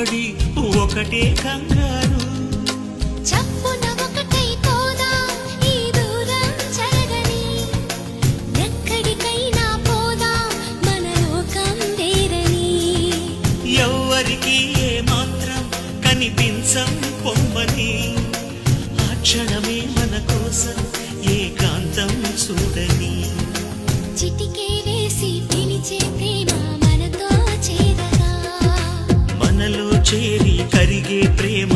సవ్వడి ఒకటే కంగారు. చప్పున ఒకటై పోదాం ఈ దూరం చెరగని, ఎక్కడికైనా పోదాం మన లోకం వేరని. ఎవ్వరికి ఏ మాత్రం కనిపించం పొమ్మని, ఆ క్షణమే మన కోసం ఏకాంతం చూడని. చిటికే వేసి పిలిచే ప్రేమ మనతో చేరగా, మనలో చేరి కరిగే ప్రేమ